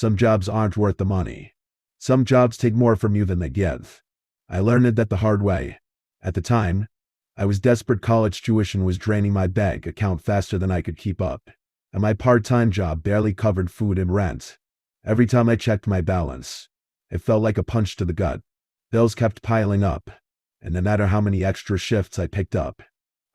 Some jobs aren't worth the money. Some jobs take more from you than they give. I learned that the hard way. At the time, I was desperate. College tuition was draining my bank account faster than I could keep up, and my part-time job barely covered food and rent. Every time I checked my balance, it felt like a punch to the gut. Bills kept piling up, and no matter how many extra shifts I picked up,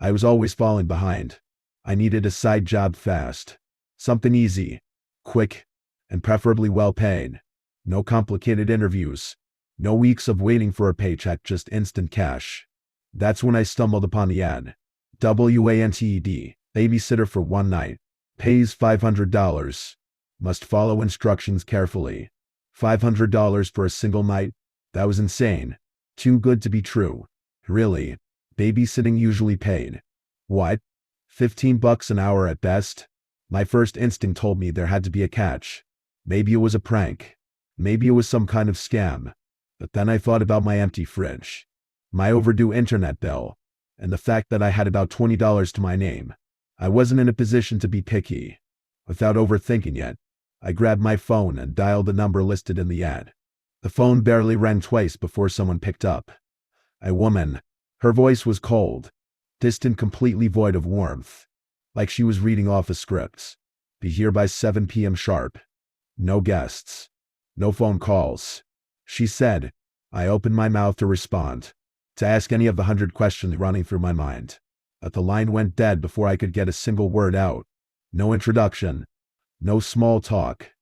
I was always falling behind. I needed a side job fast. Something easy, quick, and preferably well paid. No complicated interviews. No weeks of waiting for a paycheck, just instant cash. That's when I stumbled upon the ad. WANTED, babysitter for one night. Pays $500. Must follow instructions carefully. $500 for a single night? That was insane. Too good to be true. Really? Babysitting usually paid. What? $15 an hour at best? My first instinct told me there had to be a catch. Maybe it was a prank. Maybe it was some kind of scam. But then I thought about my empty fridge, my overdue internet bill, and the fact that I had about $20 to my name. I wasn't in a position to be picky. Without overthinking it, I grabbed my phone and dialed the number listed in the ad. The phone barely rang twice before someone picked up. A woman. Her voice was cold, distant, completely void of warmth, like she was reading off a script. Be here by 7 p.m. sharp. No guests. No phone calls. She said. I opened my mouth to respond, to ask any of the 100 questions running through my mind. But the line went dead before I could get a single word out. No introduction. No small talk.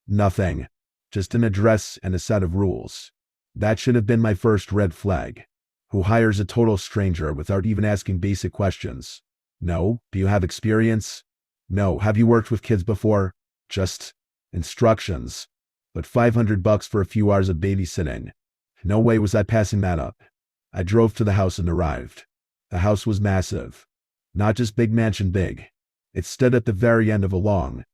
Nothing. Just an address and a set of rules. That should have been my first red flag. Who hires a total stranger without even asking basic questions? No. Do you have experience? No. Have you worked with kids before? Just instructions. But $500 for a few hours of babysitting. No way was I passing that up. I drove to the house and arrived. The house was massive. Not just big mansion big. It stood at the very end of a long,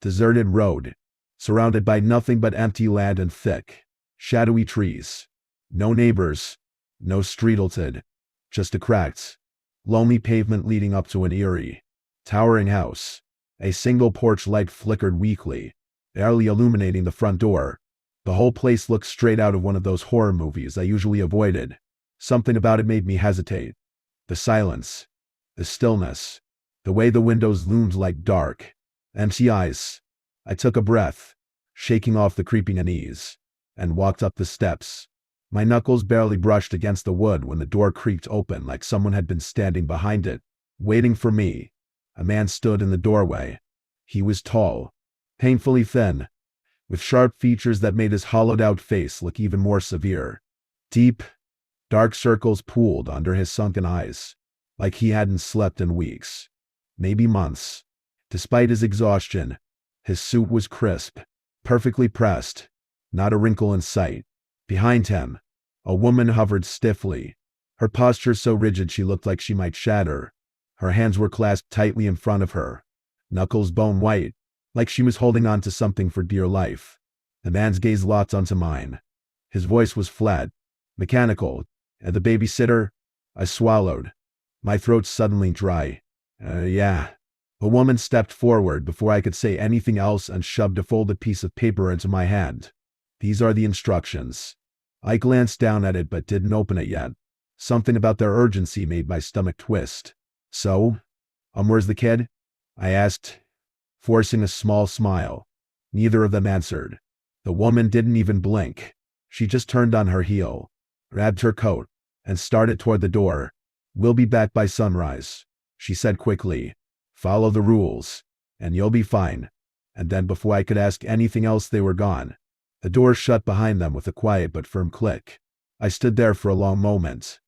deserted road, surrounded by nothing but empty land and thick, shadowy trees. No neighbors. No streetleted. Just a cracked, lonely pavement leading up to an eerie, towering house. A single porch light flickered weakly, barely illuminating the front door. The whole place looked straight out of one of those horror movies I usually avoided. Something about it made me hesitate. The silence. The stillness. The way the windows loomed like dark, empty eyes. I took a breath, shaking off the creeping unease, and walked up the steps. My knuckles barely brushed against the wood when the door creaked open like someone had been standing behind it, waiting for me. A man stood in the doorway. He was tall, painfully thin, with sharp features that made his hollowed-out face look even more severe. Deep, dark circles pooled under his sunken eyes, like he hadn't slept in weeks, maybe months. Despite his exhaustion, his suit was crisp, perfectly pressed, not a wrinkle in sight. Behind him, a woman hovered stiffly, her posture so rigid she looked like she might shatter. Her hands were clasped tightly in front of her, knuckles bone white, like she was holding on to something for dear life. The man's gaze locked onto mine. His voice was flat, mechanical. "And the babysitter?" I swallowed, my throat suddenly dry. Yeah." The woman stepped forward before I could say anything else and shoved a folded piece of paper into my hand. "These are the instructions." I glanced down at it but didn't open it yet. Something about their urgency made my stomach twist. "So, where's the kid?" I asked, forcing a small smile. Neither of them answered. The woman didn't even blink. She just turned on her heel, grabbed her coat, and started toward the door. "We'll be back by sunrise," she said quickly. "Follow the rules, and you'll be fine." And then before I could ask anything else, they were gone. The door shut behind them with a quiet but firm click. I stood there for a long moment,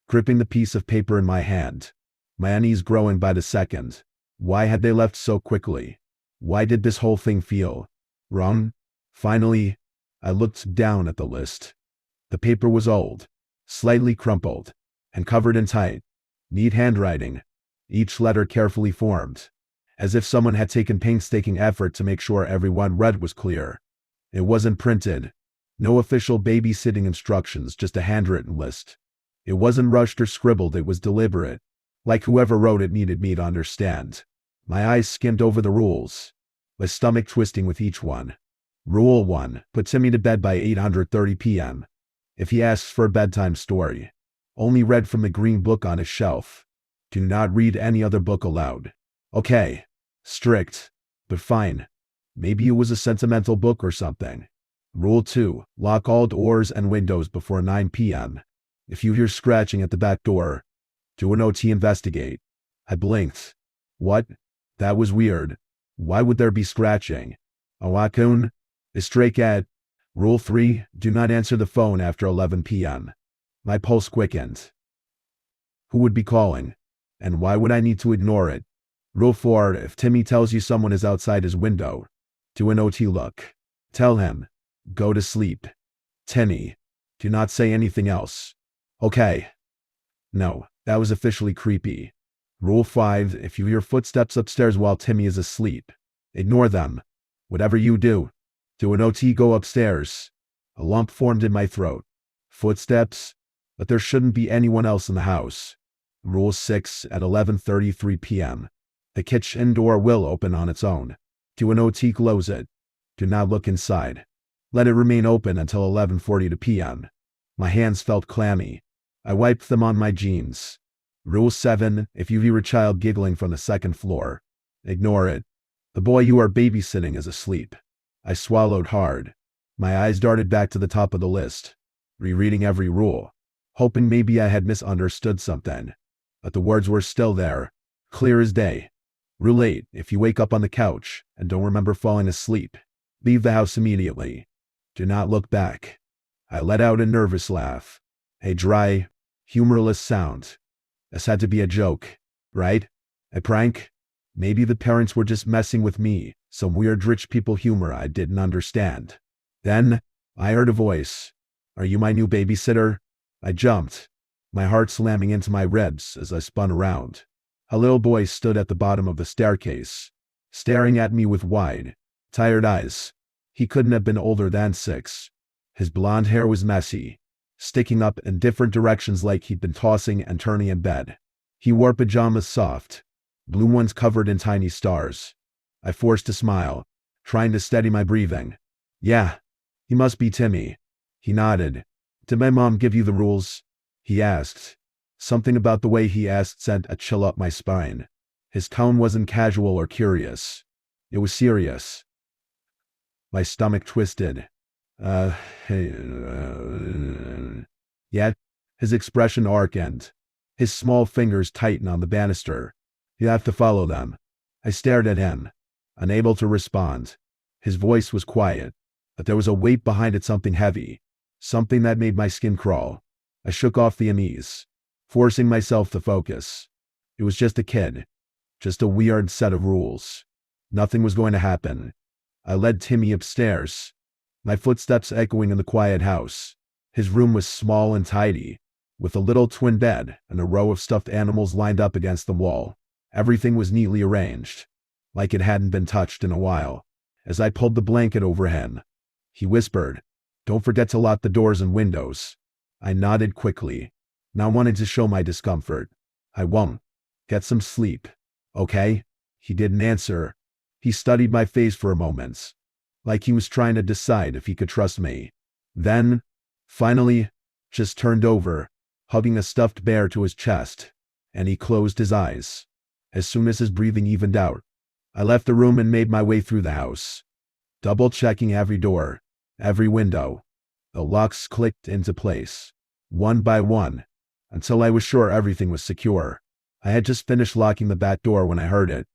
gripping the piece of paper in my hand, my unease growing by the second. Why had they left so quickly? Why did this whole thing feel wrong? Finally, I looked down at the list. The paper was old, slightly crumpled, and covered in tight, neat handwriting, each letter carefully formed, as if someone had taken painstaking effort to make sure every one read was clear. It wasn't printed. No official babysitting instructions, just a handwritten list. It wasn't rushed or scribbled, it was deliberate, like whoever wrote it needed me to understand. My eyes skimmed over the rules, my stomach twisting with each one. Rule 1. Put Timmy to bed by 8:30 p.m. If he asks for a bedtime story, only read from the green book on his shelf. Do not read any other book aloud. Okay. Strict. But fine. Maybe it was a sentimental book or something. Rule 2. Lock all doors and windows before 9 p.m. If you hear scratching at the back door, do an OT investigate. I blinked. What? That was weird. Why would there be scratching? A raccoon? A stray cat? Rule 3. Do not answer the phone after 11 p.m. My pulse quickened. Who would be calling? And why would I need to ignore it? Rule 4. If Timmy tells you someone is outside his window, do an OT look. Tell him. Go to sleep. Timmy. Do not say anything else. Okay. No, that was officially creepy. Rule 5. If you hear footsteps upstairs while Timmy is asleep, ignore them. Whatever you do an OT, go upstairs. A lump formed in my throat. Footsteps? But there shouldn't be anyone else in the house. Rule 6. At 11:33 p.m. The kitchen door will open on its own. Do an OT, close it. Do not look inside. Let it remain open until 11:40 p.m. My hands felt clammy. I wiped them on my jeans. Rule 7. If you hear a child giggling from the second floor, ignore it. The boy you are babysitting is asleep. I swallowed hard. My eyes darted back to the top of the list, rereading every rule, hoping maybe I had misunderstood something. But the words were still there, clear as day. Rule 8. If you wake up on the couch and don't remember falling asleep, leave the house immediately. Do not look back. I let out a nervous laugh. A dry, humorless sound. This had to be a joke, right? A prank? Maybe the parents were just messing with me, some weird rich people humor I didn't understand. Then, I heard a voice. Are you my new babysitter? I jumped, my heart slamming into my ribs as I spun around. A little boy stood at the bottom of the staircase, staring at me with wide, tired eyes. He couldn't have been older than 6. His blonde hair was messy, sticking up in different directions like he'd been tossing and turning in bed. He wore pajamas soft, blue ones covered in tiny stars. I forced a smile, trying to steady my breathing. Yeah, he must be Timmy. He nodded. Did my mom give you the rules? He asked. Something about the way he asked sent a chill up my spine. His tone wasn't casual or curious. It was serious. My stomach twisted. Yet, his expression darkened. His small fingers tightened on the banister. You have to follow them. I stared at him, unable to respond. His voice was quiet, but there was a weight behind it, something heavy, something that made my skin crawl. I shook off the unease, forcing myself to focus. It was just a kid, just a weird set of rules. Nothing was going to happen. I led Timmy upstairs, my footsteps echoing in the quiet house. His room was small and tidy, with a little twin bed and a row of stuffed animals lined up against the wall. Everything was neatly arranged, like it hadn't been touched in a while. As I pulled the blanket over him, he whispered, "Don't forget to lock the doors and windows." I nodded quickly, not wanting to show my discomfort. "I won't. Get some sleep, okay?" He didn't answer. He studied my face for a moment, like he was trying to decide if he could trust me. Then, finally, just turned over, hugging a stuffed bear to his chest, and he closed his eyes. As soon as his breathing evened out, I left the room and made my way through the house, double-checking every door, every window. The locks clicked into place, one by one, until I was sure everything was secure. I had just finished locking the back door when I heard it.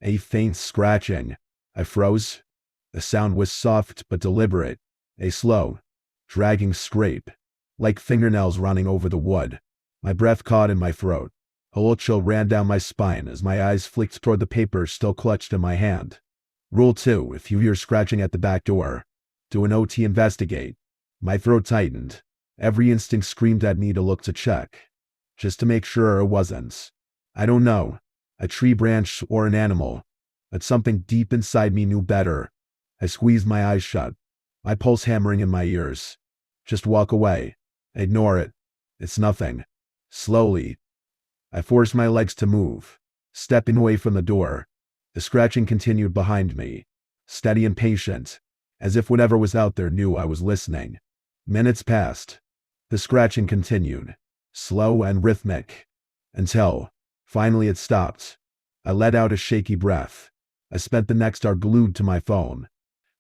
A faint scratching. I froze. The sound was soft but deliberate, a slow, dragging scrape, like fingernails running over the wood. My breath caught in my throat. A little chill ran down my spine as my eyes flicked toward the papers still clutched in my hand. Rule 2. If you hear scratching at the back door, do an OT investigate. My throat tightened. Every instinct screamed at me to look to check, just to make sure it wasn't, I don't know, a tree branch or an animal, but something deep inside me knew better. I squeezed my eyes shut, my pulse hammering in my ears. Just walk away. Ignore it. It's nothing. Slowly, I forced my legs to move, stepping away from the door. The scratching continued behind me, steady and patient. as if whatever was out there knew I was listening. Minutes passed. The scratching continued, slow and rhythmic, until, finally it stopped. I let out a shaky breath. I spent the next hour glued to my phone,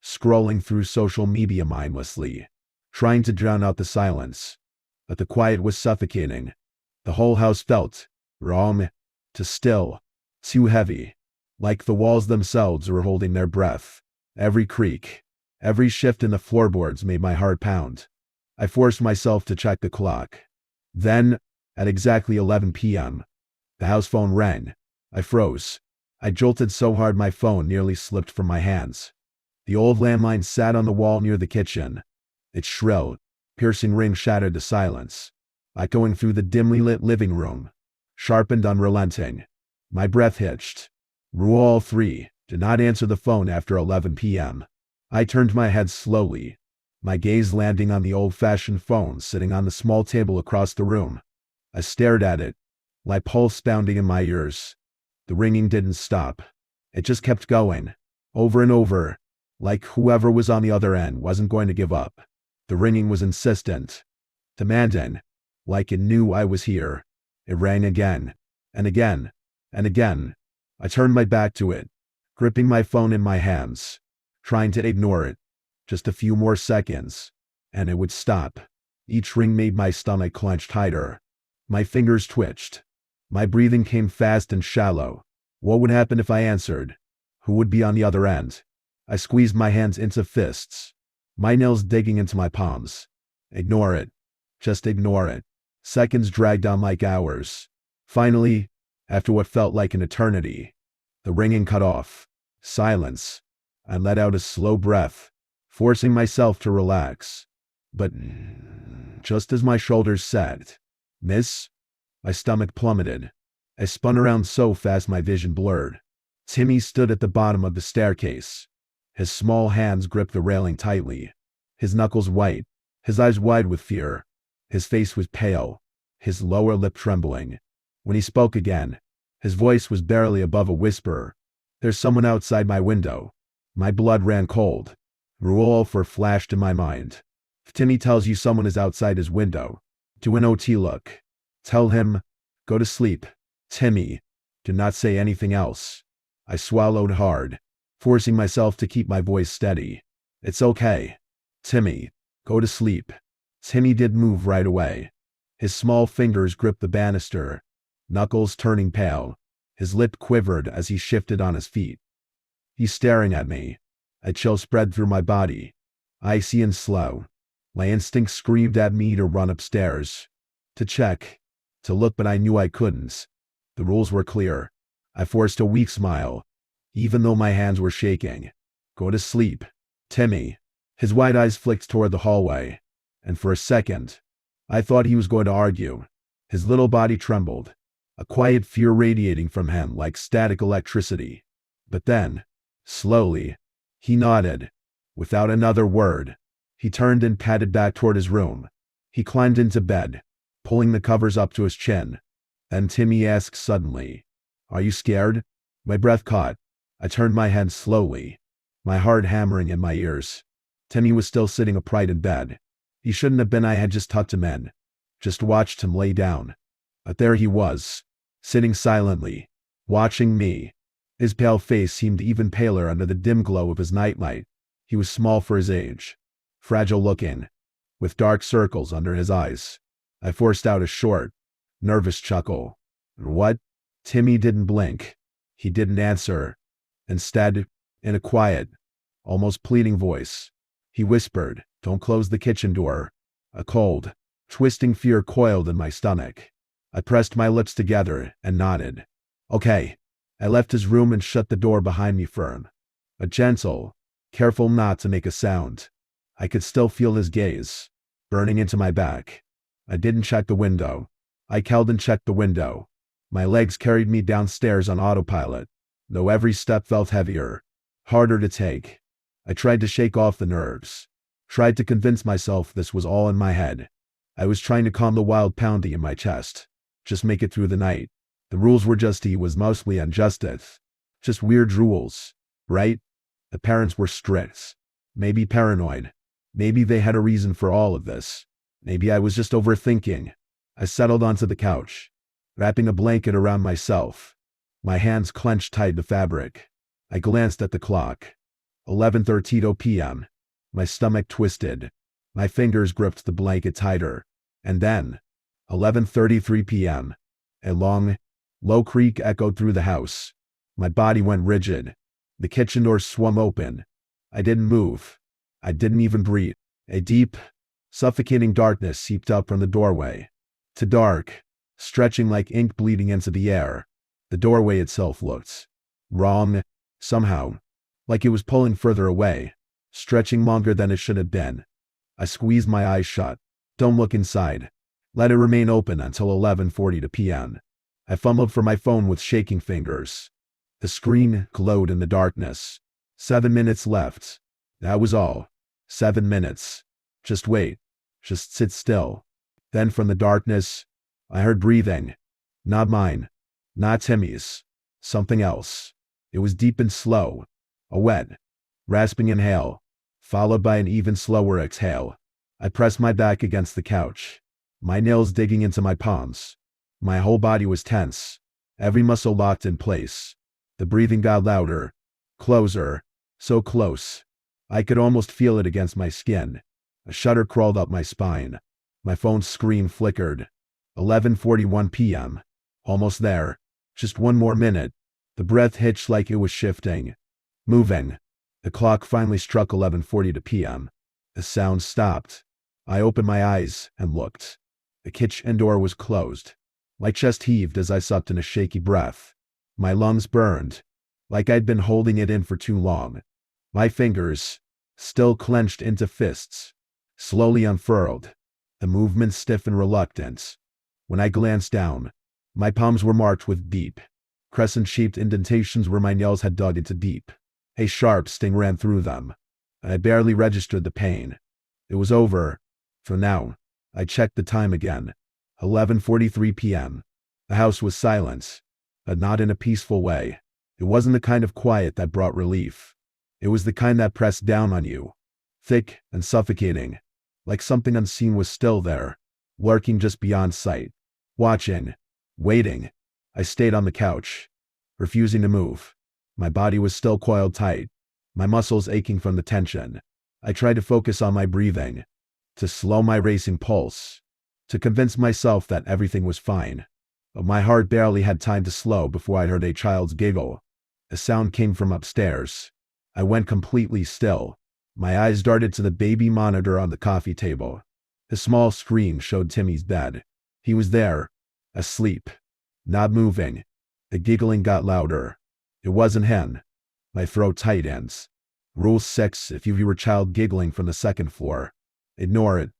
scrolling through social media mindlessly, trying to drown out the silence. But the quiet was suffocating. The whole house felt wrong, too still, too heavy, like the walls themselves were holding their breath. Every creak, every shift in the floorboards made my heart pound. I forced myself to check the clock. Then, at exactly 11 p.m., the house phone rang. I froze. I jolted so hard my phone nearly slipped from my hands. The old landline sat on the wall near the kitchen. Its shrill, piercing ring shattered the silence, echoing through the dimly lit living room, sharp and unrelenting. My breath hitched. Rule 3: do not answer the phone after 11 p.m. I turned my head slowly, my gaze landing on the old-fashioned phone sitting on the small table across the room. I stared at it, my pulse pounding in my ears. The ringing didn't stop. It just kept going, over and over, like whoever was on the other end wasn't going to give up. The ringing was insistent, demanding, like it knew I was here. It rang again, and again, and again. I turned my back to it, gripping my phone in my hands, trying to ignore it. Just a few more seconds, and it would stop. Each ring made my stomach clench tighter. My fingers twitched. My breathing came fast and shallow. What would happen if I answered? Who would be on the other end? I squeezed my hands into fists, my nails digging into my palms. Ignore it. Just ignore it. Seconds dragged on like hours. Finally, after what felt like an eternity, the ringing cut off. Silence. I let out a slow breath, forcing myself to relax. But just as my shoulders sagged, "Miss?" my stomach plummeted. I spun around so fast my vision blurred. Timmy stood at the bottom of the staircase. His small hands gripped the railing tightly, his knuckles white, his eyes wide with fear. His face was pale, his lower lip trembling. When he spoke again, his voice was barely above a whisper. "There's someone outside my window." My blood ran cold. Rule 4 flashed in my mind. If Timmy tells you someone is outside his window, do an OT look. Tell him, go to sleep. Timmy, do not say anything else. I swallowed hard, forcing myself to keep my voice steady. It's okay. Timmy, go to sleep. Timmy did move right away. His small fingers gripped the banister, knuckles turning pale. His lip quivered as he shifted on his feet. He's staring at me. A chill spread through my body, icy and slow. My instinct screamed at me to run upstairs, to check, to look, but I knew I couldn't. The rules were clear. I forced a weak smile, even though my hands were shaking. Go to sleep. Timmy. His wide eyes flicked toward the hallway, and for a second, I thought he was going to argue. His little body trembled, a quiet fear radiating from him like static electricity. But then, slowly, he nodded. Without another word, he turned and padded back toward his room. He climbed into bed, pulling the covers up to his chin. Then Timmy asked suddenly, "Are you scared?" My breath caught. I turned my head slowly, my heart hammering in my ears. Timmy was still sitting upright in bed. He shouldn't have been. I had just tucked him in, just watched him lay down. But there he was, sitting silently, watching me. His pale face seemed even paler under the dim glow of his nightlight. He was small for his age, fragile looking, with dark circles under his eyes. I forced out a short, nervous chuckle. "What?" Timmy didn't blink. He didn't answer. Instead, in a quiet, almost pleading voice, he whispered, "Don't close the kitchen door." A cold, twisting fear coiled in my stomach. I pressed my lips together and nodded. "Okay." I left his room and shut the door behind me firm, but gentle, careful not to make a sound. I could still feel his gaze, burning into my back. I didn't check the window. I held and checked the window. My legs carried me downstairs on autopilot, though every step felt heavier, harder to take. I tried to shake off the nerves, tried to convince myself this was all in my head. I was trying to calm the wild pounding in my chest, just make it through the night. The rules were just, he was mostly injustice. Just weird rules, right? The parents were strict. Maybe paranoid. Maybe they had a reason for all of this. Maybe I was just overthinking. I settled onto the couch, wrapping a blanket around myself. My hands clenched tight to fabric. I glanced at the clock. 11:13 p.m. My stomach twisted. My fingers gripped the blanket tighter. And then, 11:33 p.m. A long, low creak echoed through the house. My body went rigid. The kitchen door swung open. I didn't move. I didn't even breathe. A deep, suffocating darkness seeped up from the doorway. Too dark, stretching like ink bleeding into the air. The doorway itself looked wrong, somehow, like it was pulling further away, stretching longer than it should have been. I squeezed my eyes shut. Don't look inside. Let it remain open until 11:40 p.m. I fumbled for my phone with shaking fingers. The screen glowed in the darkness. 7 minutes left. That was all. 7 minutes. Just wait. Just sit still. Then from the darkness, I heard breathing. Not mine. Not Timmy's. Something else. It was deep and slow. A wet, rasping inhale, followed by an even slower exhale. I pressed my back against the couch, my nails digging into my palms. My whole body was tense, every muscle locked in place. The breathing got louder, closer, so close. I could almost feel it against my skin. A shudder crawled up my spine. My phone's screen flickered. 11:41 p.m. Almost there. Just one more minute. The breath hitched like it was shifting, moving. The clock finally struck 11:40 p.m. The sound stopped. I opened my eyes and looked. The kitchen door was closed. My chest heaved as I sucked in a shaky breath. My lungs burned, like I'd been holding it in for too long. My fingers, still clenched into fists, slowly unfurled, the movement stiff and reluctant. When I glanced down, my palms were marked with deep, crescent-shaped indentations where my nails had dug into deep. A sharp sting ran through them. I barely registered the pain. It was over. For now. I checked the time again. 11:43 p.m. The house was silent, but not in a peaceful way. It wasn't the kind of quiet that brought relief. It was the kind that pressed down on you, thick and suffocating, like something unseen was still there, lurking just beyond sight, watching, waiting. I stayed on the couch, refusing to move. My body was still coiled tight, my muscles aching from the tension. I tried to focus on my breathing, to slow my racing pulse, to convince myself that everything was fine. But my heart barely had time to slow before I heard a child's giggle. The sound came from upstairs. I went completely still. My eyes darted to the baby monitor on the coffee table. The small screen showed Timmy's bed. He was there, asleep, not moving. The giggling got louder. It wasn't him. My throat tightened. Rule 6: if you hear a child giggling from the second floor, ignore it.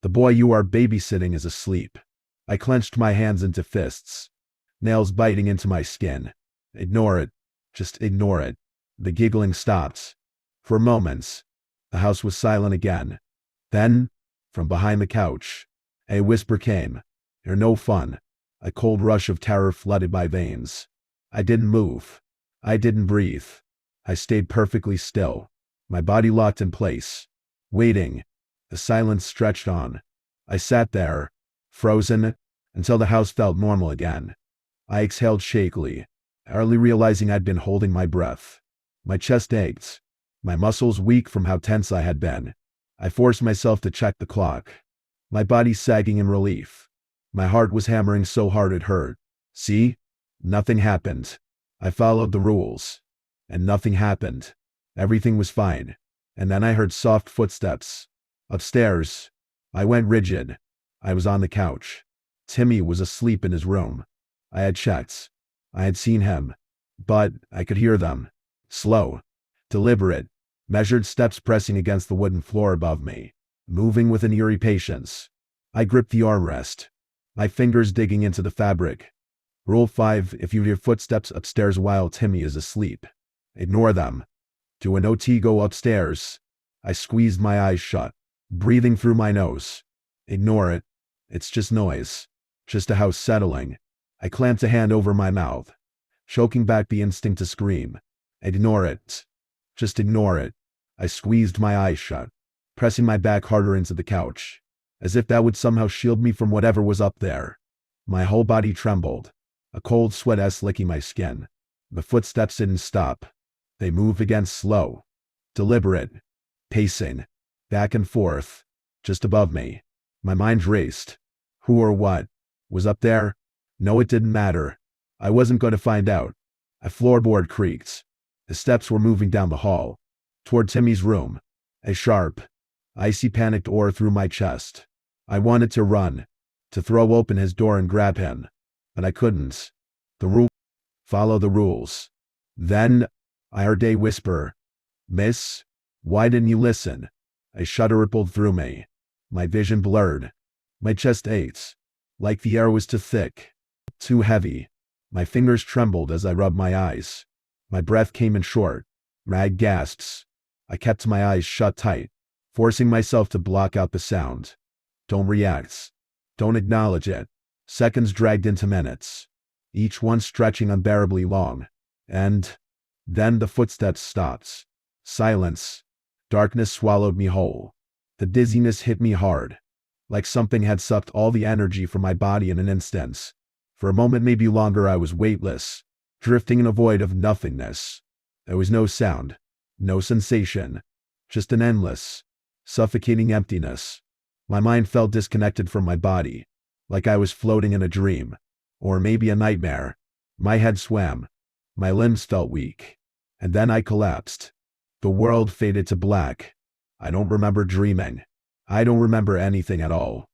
The boy you are babysitting is asleep. I clenched my hands into fists, nails biting into my skin. Ignore it. Just ignore it. The giggling stopped. For moments, the house was silent again. Then, from behind the couch, a whisper came. You're no fun. A cold rush of terror flooded my veins. I didn't move. I didn't breathe. I stayed perfectly still, my body locked in place, waiting. The silence stretched on. I sat there, frozen, until the house felt normal again. I exhaled shakily, hardly realizing I'd been holding my breath. My chest ached, my muscles weak from how tense I had been. I forced myself to check the clock, my body sagging in relief. My heart was hammering so hard it hurt. See? Nothing happened. I followed the rules. And nothing happened. Everything was fine. And then I heard soft footsteps. Upstairs. I went rigid. I was on the couch. Timmy was asleep in his room. I had checked. I had seen him. But I could hear them. Slow, deliberate, measured steps pressing against the wooden floor above me, moving with an eerie patience. I gripped the armrest, my fingers digging into the fabric. Rule 5: if you hear footsteps upstairs while Timmy is asleep, ignore them. Do an OT go upstairs. I squeezed my eyes shut, breathing through my nose. Ignore it. It's just noise. Just a house settling. I clamped a hand over my mouth, choking back the instinct to scream. Ignore it. Just ignore it. I squeezed my eyes shut, pressing my back harder into the couch, as if that would somehow shield me from whatever was up there. My whole body trembled, a cold sweat licking my skin. The footsteps didn't stop. They moved again, slow, deliberate, pacing, back and forth, just above me. My mind raced. Who or what was up there? No, it didn't matter. I wasn't going to find out. A floorboard creaked. The steps were moving down the hall, toward Timmy's room. A sharp, icy panic tore through my chest. I wanted to run, to throw open his door and grab him, but I couldn't. The rule: follow the rules. Then I heard a whisper, "Miss, why didn't you listen?" A shudder rippled through me. My vision blurred. My chest ached, like the air was too thick, too heavy. My fingers trembled as I rubbed my eyes. My breath came in short, ragged gasps. I kept my eyes shut tight, forcing myself to block out the sound. Don't react. Don't acknowledge it. Seconds dragged into minutes, each one stretching unbearably long. And then the footsteps stopped. Silence. Darkness swallowed me whole. The dizziness hit me hard, like something had sucked all the energy from my body in an instant. For a moment, maybe longer, I was weightless, drifting in a void of nothingness. There was no sound, no sensation, just an endless, suffocating emptiness. My mind felt disconnected from my body, like I was floating in a dream, or maybe a nightmare. My head swam, my limbs felt weak, and then I collapsed. The world faded to black. I don't remember dreaming. I don't remember anything at all.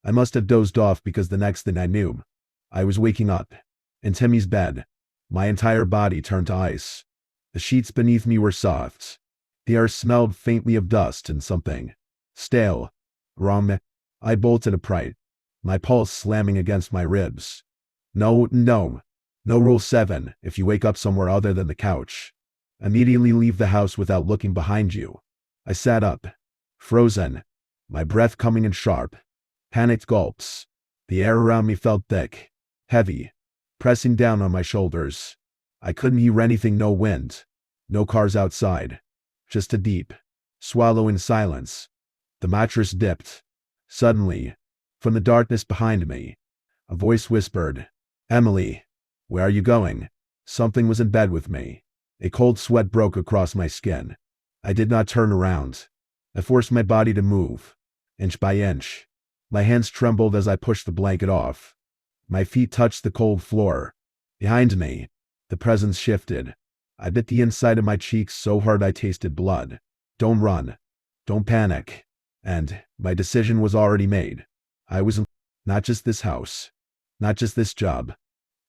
I must have dozed off, because the next thing I knew, I was waking up, in Timmy's bed. My entire body turned to ice. The sheets beneath me were soft. The air smelled faintly of dust and something stale, wrong. I bolted upright, my pulse slamming against my ribs. No. Rule 7, if you wake up somewhere other than the couch, immediately leave the house without looking behind you. I sat up, frozen, my breath coming in sharp, panicked gulps. The air around me felt thick, heavy, pressing down on my shoulders. I couldn't hear anything, no wind, no cars outside, just a deep, swallowing silence. The mattress dipped. Suddenly, from the darkness behind me, a voice whispered, "Emily, where are you going?" Something was in bed with me. A cold sweat broke across my skin. I did not turn around. I forced my body to move, inch by inch. My hands trembled as I pushed the blanket off. My feet touched the cold floor. Behind me, the presence shifted. I bit the inside of my cheeks so hard I tasted blood. Don't run. Don't panic. And my decision was already made. I was not just this house, not just this job,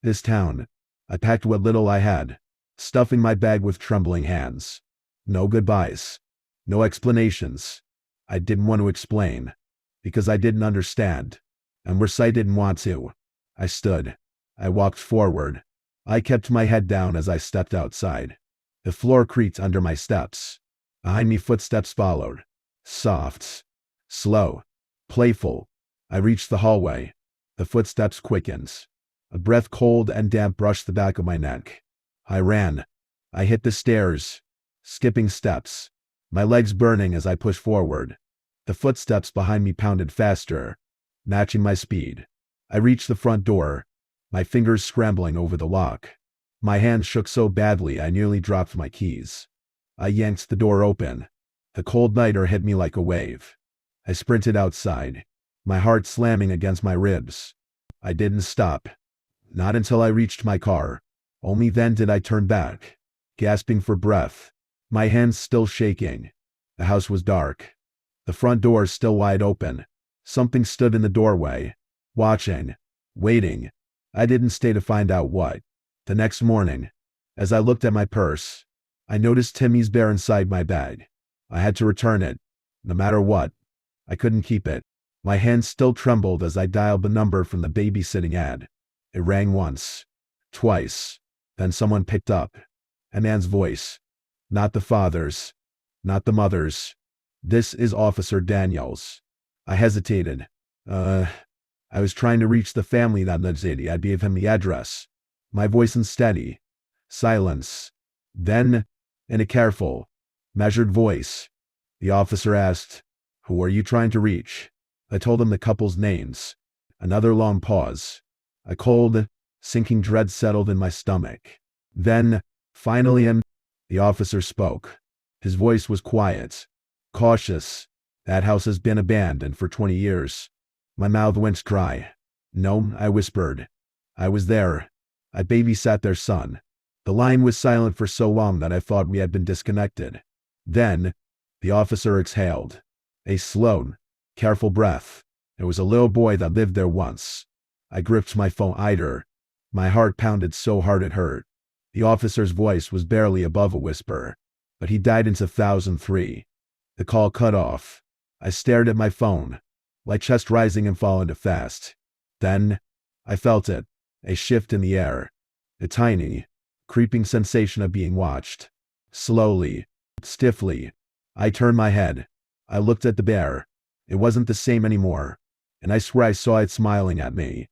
this town. I packed what little I had, stuffing my bag with trembling hands. No goodbyes, no explanations. I didn't want to explain, because I didn't understand, and worse, I didn't want to. I stood. I walked forward. I kept my head down as I stepped outside. The floor creaked under my steps. Behind me, footsteps followed. Soft, slow, playful. I reached the hallway. The footsteps quickened. A breath cold and damp brushed the back of my neck. I ran. I hit the stairs, skipping steps, my legs burning as I pushed forward. The footsteps behind me pounded faster, matching my speed. I reached the front door, my fingers scrambling over the lock. My hands shook so badly I nearly dropped my keys. I yanked the door open. The cold night air hit me like a wave. I sprinted outside, my heart slamming against my ribs. I didn't stop. Not until I reached my car. Only then did I turn back, gasping for breath, my hands still shaking. The house was dark. The front door still wide open. Something stood in the doorway, watching, waiting. I didn't stay to find out what. The next morning, as I looked at my purse, I noticed Timmy's bear inside my bag. I had to return it, no matter what. I couldn't keep it. My hands still trembled as I dialed the number from the babysitting ad. It rang once, twice, then someone picked up. A man's voice. Not the father's, not the mother's. "This is Officer Daniels." I hesitated. I was trying to reach the family that lives in. I gave him the address. My voice unsteady. Silence. Then, in a careful, Measured voice. The officer asked, "Who are you trying to reach?" I told him the couple's names. Another long pause. A cold, sinking dread settled in my stomach. Then, finally, the officer spoke. His voice was quiet, cautious. "That house has been abandoned for 20 years. My mouth went dry. "No," I whispered. "I was there. I babysat their son." The line was silent for so long that I thought we had been disconnected. Then, the officer exhaled. A slow, careful breath. "There was a little boy that lived there once." I gripped my phone tighter. My heart pounded so hard it hurt. The officer's voice was barely above a whisper. "But he died in 2003. The call cut off. I stared at my phone, my chest rising and falling too fast. Then, I felt it, a shift in the air, a tiny, creeping sensation of being watched. Slowly, stiffly, I turned my head. I looked at the bear. It wasn't the same anymore, and I swear I saw it smiling at me.